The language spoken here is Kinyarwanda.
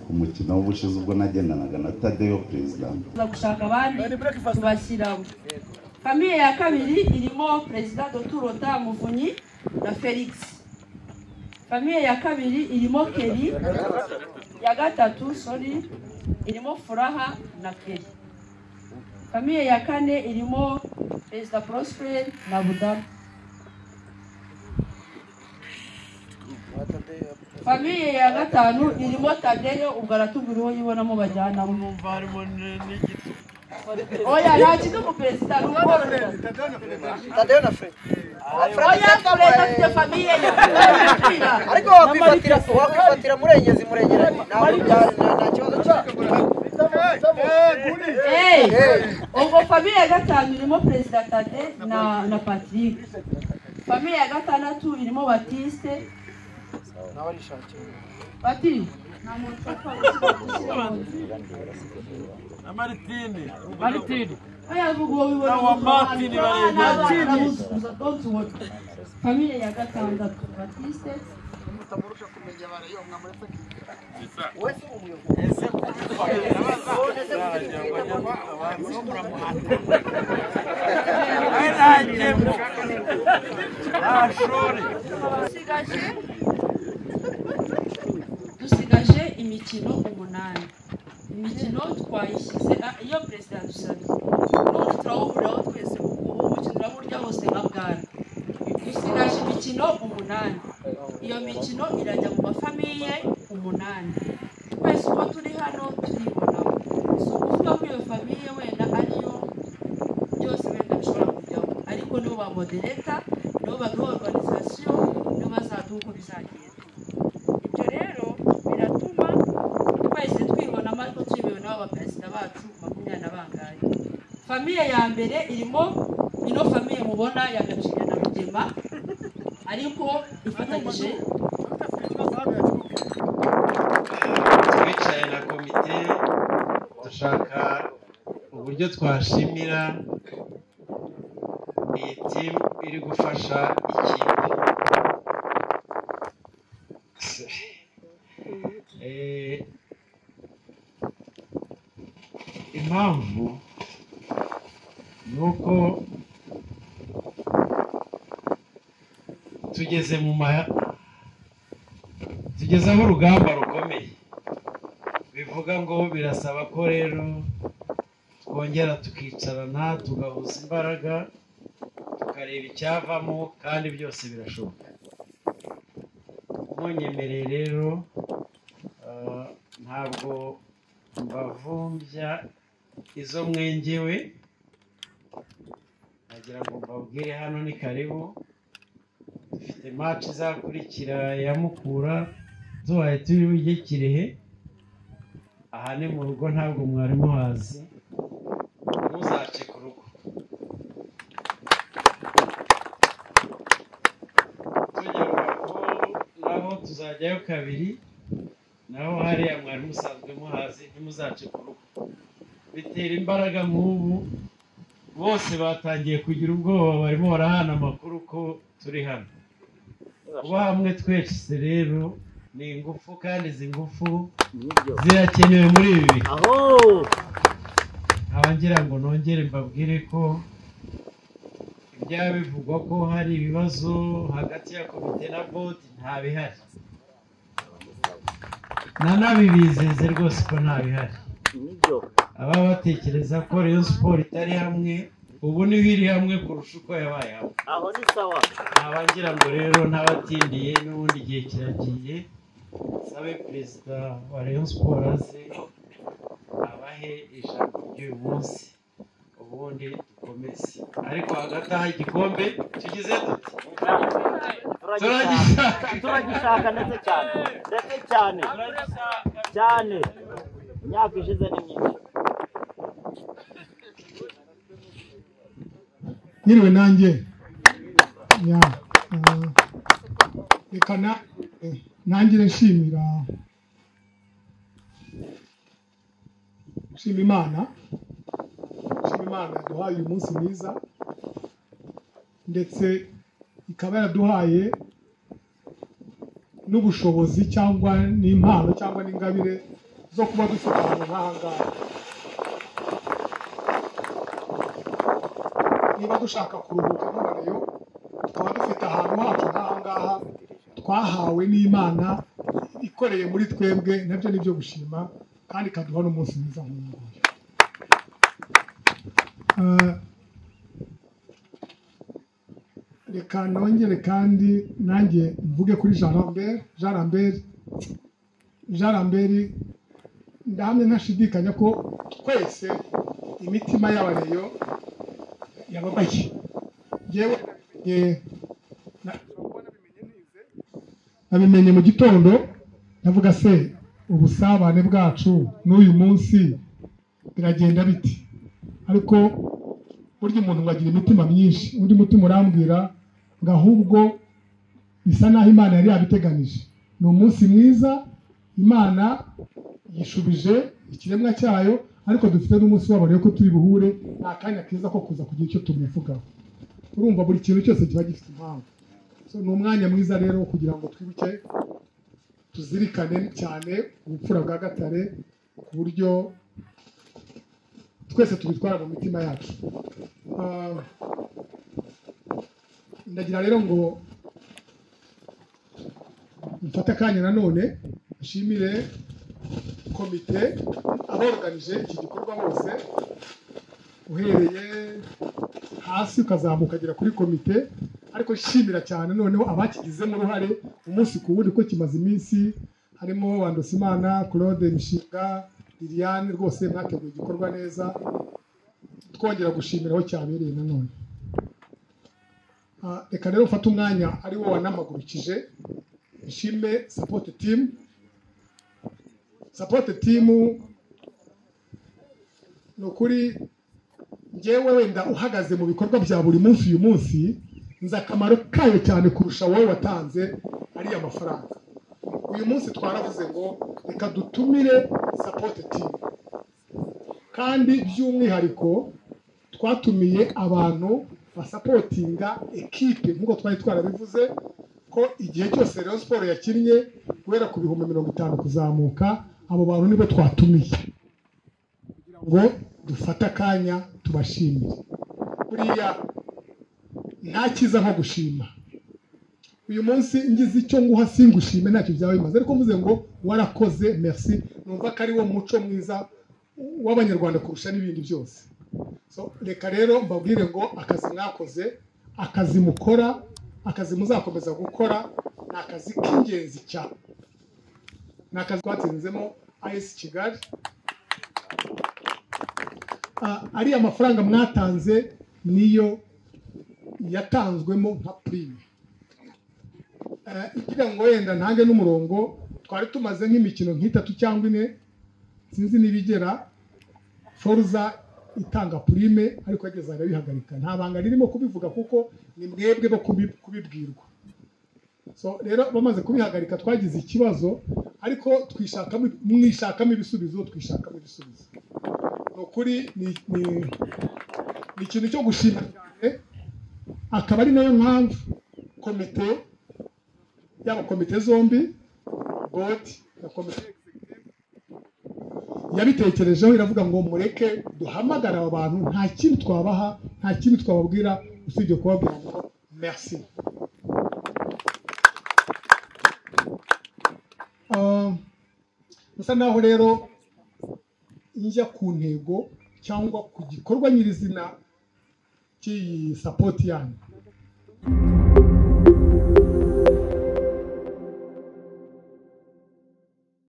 umukino w'ubushize ubwo nagendanaga na Tadeyo perezida gushaka abandi tubashyiraho. Famiye ya kabiri irimo perezida Dr. Rota Muvunyi na Felix. Famiye ya kabiri irimo Keri, ya gatatu irimo Furaha na Keri. Famiye ya kane irimo perezida Prosper na Budamu. Famiye ya gatanu irimo Tadeyo, ubwo aratubwira uwo yibonamo bajyana mu oya nta kintu mu perezida n'umworozi Tadeyo na Fred. oya Fred afite famiye ye Ariko wakwifatira murengezi murengeranye nawe nta kibazo cyako. ubwo famiye ya gatanu irimo perezida Tade na Patrick. Famiye ya gatandatu irimo Batiste Bati na Maritini aya vugo wibona Martin famiye ya gatandatu Batiste mutamurusha kumenya barayo mwamuretse dusigaje imikino 8. Imikino twayishyize iyo perezida yadusabye none turawuburaho twese umukino uraburya hose nka bwana. Dusigaje imikino 8. Iyo mikino irajya mu mafamiye 8. Twese uko turi hano turibonaho. So kuvuga ko iyo famiye wenda ariyo byose wenda bishobora kujyaho, ariko nibo ba modereta, nibo baduha organisation, nibo bazaduha uko bizagenda. Ibyo rero biratuma twese twibonamo ariko twibona abaperezida bacu 20 bangaye. Famiye ya mbere irimo ino famiye mubona ya Gacinya na Rugema, ariko ifatanyije twicaye na komite dushaka uburyo twashimira iyi team iri gufasha ikipe. Impamvu nuko tugeze tugezeho urugamba rukomeye, bivuga ngo birasaba ko rero twongera tukicarana tugahuza imbaraga tukareba icyavamo, kandi byose birashoboka. Munyemereye rero ntabwo mbavumbya izo mwengewe, nagira ngo mbabwire hano ni karibu. Dufite match izakurikira ya Mukura duhaye turi bujye Kirehe. Aha ni mu rugo ntabwo mwari muhazi, muzace ku rugo. Tujya naho tuzajyayo kabiri, naho hariya mwari musanzwe muhazi ntimuzace ku rugo. Bitera imbaraga nk'ubu, bose batangiye kugira ubwoba, barimo barahana amakuru ko turi hano. Kuba hamwe twese rero ni ingufu, kandi izi ngufu zirakenewe muri ibi bihe. Ngira ngo nongere mbabwire ko ibyaba bivugwa ko hari ibibazo hagati ya komite na bodi nta bihari, nanabibizeze rwose ko nta bihari. Aba batekereza ko Rayon Sport itari hamwe, ubu niho iri hamwe kurusha uko yabaye hamwe. aho ni sawa. Ngira ngo rero n'abatindiye n'ubundi gihe kiragiye, sabe perezida wa Rayon Sport aze abahe ijambo ry'uyu munsi, ubundi dukomeze. Ariko hagati aha igikombe tugize dute turagishaka ndetse cyane imyaka ishize ni myinshi. Nyiriwe nanjye reka nangire nshimira Imana yaduhaye uyu munsi mwiza, ndetse ikaba yaraduhaye n'ubushobozi cyangwa n'impano cyangwa n'ingabire zo kuba dufite ahantu nk'aha ngaha. Niba dushaka kuruhuka nk'abareyo tukaba dufite ahantu hacu nk'aha ngaha twahawe n'Imana ikoreye muri twebwe, nabyo ni byo gushima kandi ikaduha n'umunsi mwiza nk'uyu nguyu. Reka nongere kandi nanjye mvuge kuri Jean Lambert ndahamya ntashidikanya ko twese imitima y'abareyo yababaye. Yewe nabimenye mu gitondo ndavuga se ubusabane bwacu n'uyu munsi biragenda biti, ariko burya umuntu ngagira imitima myinshi, undi mutima urambwira ngo ahubwo bisa naho Imana yari yabiteganije. Ni umunsi mwiza, Imana yishubije ikiremwa cyayo, ariko dufite n'umunsi w'abareyo ko turi buhure, ni akanya keza ko kuza kugira icyo tumuvugaho. Urumva buri kintu cyose kiba gifite impamvu. Ni umwanya mwiza rero wo kugira ngo twibuke tuzirikane cyane ubupfura bwa Gatare ku buryo twese tubitwara mu mitima yacu. Ndagira rero ngo mfate akanya nanone nshimire komite aborganije iki gikorwa bose, uhereye hasi ukazamuka ukagera kuri komite, ariko nshimira cyane noneho abakigizemo uruhare umunsi ku wundi ko kimaze iminsi, harimo Wandosimana, Claude Mishinga, Liliane, rwose mwateguye igikorwa neza, twongera gushimira aho cyabereye nanone. Reka rero ufate umwanya ari wo wanamagurukije nshime support team ni ukuri njyewe wenda uhagaze mu bikorwa bya buri munsi uyu munsi nzi akamaro kayo cyane kurusha wowe watanze ariya mafaranga. Uyu munsi twaravuze ngo reka dutumire support team, kandi by'umwihariko twatumiye abantu basapotinga ekipe nk'uko twari twarabivuze ko igihe cyose Rayon Sport yakinnye guhera ku 50 kuzamuka, abo bantu nibo twatumiye kugira ngo dufate akanya tubashimire. Buriya nta cyiza nko gushima. Uyu munsi ngize icyo nguha singushime ntacyo byaba bimaze, ariko mvuze ngo warakoze merci, numva ko ari wo muco mwiza w'Abanyarwanda kurusha n'ibindi byose. Reka rero mbabwire ngo akazi mwakoze, akazi mukora, akazi muzakomeza gukora ni akazi k'ingenzi cyane. Ni akazi twatsinzemo AS Kigali. Ariya mafaranga mwatanze niyo yatanzwemo nka prime. Igira ngo wenda ntange n'umurongo, twari tumaze nk'imikino nk'itatu cyangwa ine sinzi nibigera Forza itanga prime, ariko yageze arabihagarika. Nta banga ririmo kubivuga kuko ni mwebwe bo kubibwirwa. Rero bamaze kubihagarika twagize ikibazo, ariko mwishakamo ibisubizo, twishakamo ibisubizo. Nukuri ni ikintu cyo gushima cyane, akaba ari nayo mpamvu komite yaba komite zombi, board na komite yabitekerejeho iravuga ngo mureke duhamagara aba bantu, nta kintu twabaha, nta kintu twababwira usibye kubabwira ngo merci. Gusa naho rero njya ku ntego cyangwa ku gikorwa nyirizina cy'iyi support yanyu.